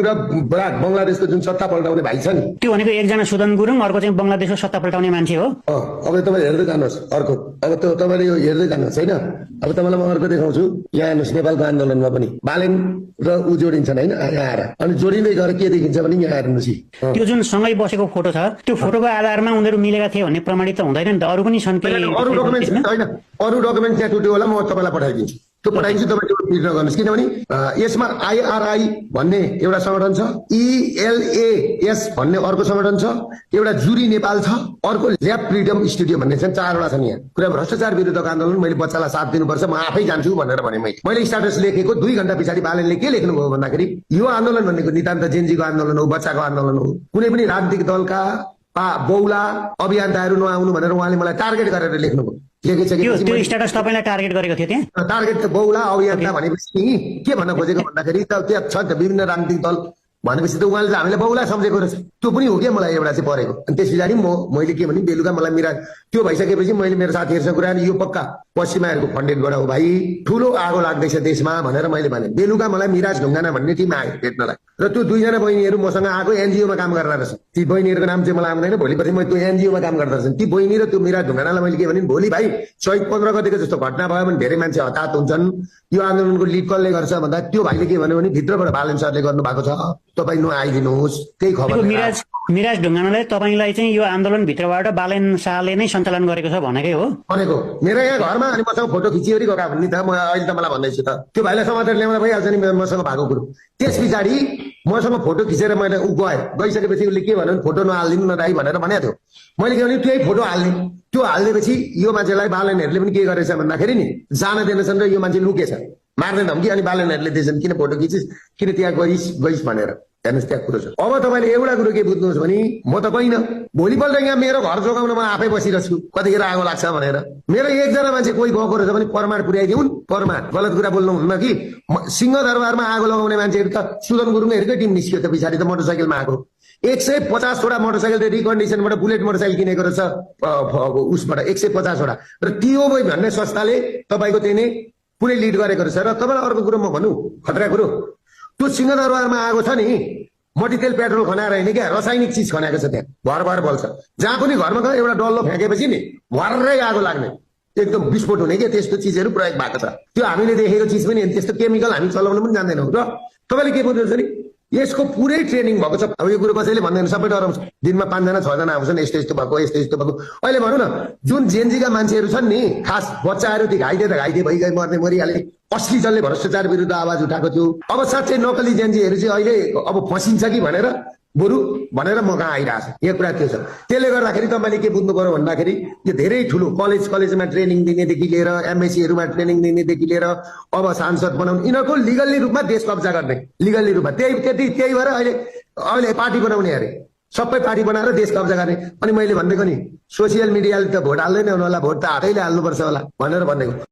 र बंगलादेशको जुन सत्ता पल्टाउने भाइ छ नि, त्यो भनेको एकजना सुदन गुरुङ, अर्को चाहिँ बंगलादेशको सत्ता पल्टाउने मान्छे हो। अब तपाईँ हेर्दै जानुहोस् अर्को। अब त्यो तपाईँले यो हेर्दै जानुहोस् होइन। अब तपाईँलाई म अर्को देखाउँछु। यहाँ हेर्नुहोस्, नेपालको आन्दोलनमा पनि बालेन र ऊ जोडिन्छन् होइन, यहाँ आएर। अनि जोडिँदै गएर के देखिन्छ भने यहाँ हेर्नुहोस्, त्यो जुन सँगै बसेको फोटो छ, त्यो फोटोको आधारमा उनीहरू मिलेका थिए भन्ने प्रमाणित त हुँदैन नि त। अरू पनि छन् अरू डकुमेन्ट होइन, अरू डकुमेन्ट त्यहाँ टुट्यो होला, म तपाईँलाई पठाइदिन्छु। त्यो पठाइदिन्छु, तपाईँ त्यो पिर नगर्नुहोस्। किनभने यसमा IRI भन्ने एउटा संगठन छ, ELAS भन्ने अर्को संगठन छ, एउटा जुरी नेपाल छ, अर्को ल्याब फ्रिडम स्टुडियो भन्ने छन्। 4वटा छन् यहाँ। कुरा भ्रष्टाचार विरुद्धको आन्दोलन, मैले बच्चालाई साथ दिनुपर्छ, म आफै जान्छु भनेर भने मैले स्ट्याटस लेखेको 2 घण्टा पछाडि बालनले के लेख्नुभयो भन्दाखेरि, यो आन्दोलन भनेको नितान्त जेन्जीको आन्दोलन हो, बच्चाको आन्दोलन हो, कुनै पनि राजनीतिक दलका बौला अभियन्ताहरू नआउनु भनेर उहाँले मलाई टार्गेट गरेर लेख्नुभयो। त्यो स्ट्याटस तपाईलाई टार्गेट गरेको थियो त्यहाँ? टार्गेट त बौला अभियन्ता भनेपछि के भन्न खोजेको भन्दाखेरि त त्यहाँ छ त विभिन्न राजनीतिक दल भनेपछि त उहाँले त हामीलाई बौला सम्झेको रहेछ। त्यो पनि हो क्या मलाई एउटा चाहिँ परेको। अनि त्यस पछाडि मैले के भने बेलुका मलाई मिराज त्यो भइसकेपछि मैले मेरो साथीहरूसँग कुरा यो पक्का पश्चिमाहरूको फन्डेडबाट हो भाइ, ठुलो आगो लाग्दैछ देशमा भनेर मैले भने। बेलुका मलाई मिराज ढुङ्गाना भन्ने टिम आयो भेट्नलाई, र त्यो 2जना बहिनीहरू मसँग आएको एनजिओमा काम गर्दा रहेछ। ती बहिनीहरूको नाम चाहिँ मलाई आउँदैन, भोलिपछि म त्यो एनजिओमा काम गर्दा रहेछन् ती बहिनी र त्यो मिराज ढुङ्गानालाई मैले के भने, भोलि भाइ चैत 15 गतिको जस्तो घटना भयो भने धेरै मान्छे हताहत हुन्छन्, यो आन्दोलनको लिड कसले गर्छ भन्दा त्यो भाइले के भन्यो भने भित्रबाट बालन सरले गर्नु भएको छ, तपाईँ नआइदिनुहोस्, त्यही खबर। मिराज ढुङ्गानालाई तपाईँलाई चाहिँ यो आन्दोलन भित्रबाट बालेन शाहले नै सञ्चालन गरेको छ भनेकै हो भनेको। मेरो यहाँ घरमा अनि मसँग फोटो खिचिवरी गएको भन्ने त म अहिले त मलाई भन्दैछु त, त्यो भाइलाई समातेर ल्याउँदा भइहाल्छ नि मसँग भएको कुरो। त्यस पछाडि मसँग फोटो खिचेर मैले गइसकेपछि उसले के भन्यो भने फोटो नहालिदिनु न दाइ भनेर भनेको थियो। मैले के भने त्यही फोटो हाल्ने, त्यो हालिदिएपछि यो मान्छेलाई बालनहरूले पनि के गरेछ भन्दाखेरि नि जान दिएनछन् र यो मान्छे लुकेछ, मार्ने धम्की। अनि बालनहरूले दिएछन् किन फोटो खिचिस, किन त्यहाँ गइस भनेर। हेर्नुहोस् त्यहाँ कुरो छ। अब तपाईँले एउटा कुरो के बुझ्नुहोस् भने म त गइन, भोलिपल्ट यहाँ मेरो घर जोगाउन म आफै बसिरहेछु कतिखेर आगो लाग्छ भनेर। मेरो एकजना मान्छे कोही गएको रहेछ भने प्रमाण पुर्याइदिउन्। प्रमाण गलत कुरा बोल्नुहुन्न कि सिंहदरबारमा आगो लगाउने मान्छेहरू त सुदन गुरुङहरूकै टिम निस्कियो त पछाडि त मोटरसाइकलमा आएको 150वटा मोटरसाइकल रिकन्डिसनबाट बुलेट मोटरसाइकल किनेको रहेछ उसबाट 150वटा, र टिओबी भन्ने संस्थाले तपाईँको त्यही नै पुरै लिड गरेको रहेछ। र तपाईँलाई अर्को कुरो म भनौँ, खतरा कुरो, त्यो सिंहदरबारमा आगो छ नि मट्टितेल पेट्रोल खनाएर होइन क्या, रासायनिक चिज खनाएको छ त्यहाँ, भर बल्छ। जहाँ पनि घरमा गयो एउटा डल्लो फ्याँकेपछि नि भर्रै आगो लाग्ने, एकदम विस्फोट हुने क्या, त्यस्तो चिजहरू प्रयोग भएको छ। त्यो हामीले देखेको चिज पनि त्यस्तो केमिकल हामी चलाउन पनि जान्दैनौँ। र तपाईँले के बुझ्नुहुन्छ नि यसको पुरै ट्रेनिङ भएको छ। अब यो कुरो कसैले भन्दैन, सबै डराउँछ, दिनमा 5जना 6जना आउँछन् यस्तो भएको यस्तो भएको। अहिले भनौँ न जुन जेनजीका मान्छेहरू छन् नि, खास बच्चाहरू ती घाइते भइगए, मर्ने मरिहाले, असली जसले भ्रष्टाचार विरुद्ध आवाज उठाएको थियो, अब साँच्चै नकली जेनजीहरू चाहिँ अहिले अब फसिन्छ कि भनेर बरु भनेर म कहाँ आइरहेछ। यो कुरा त्यो छ। त्यसले गर्दाखेरि तपाईँले के बुझ्नु पर्यो भन्दाखेरि यो धेरै ठुलो कलेजमा ट्रेनिङ दिनेदेखि लिएर एमएसीहरूमा ट्रेनिङ दिनेदेखि लिएर अब सांसद बनाउने, यिनीहरूको लिगल्ली रूपमा देश कब्जा गर्ने, लिगल्ली रूपमा त्यही भएर अहिले पार्टी बनाउने अरे, सबै पार्टी बनाएर देश कब्जा गर्ने। अनि मैले भनिदिएको नि सोसियल मिडियाले त भोट हाल्दैन होला, भोट त हातैले हाल्नुपर्छ होला भनेर भनिदिएको।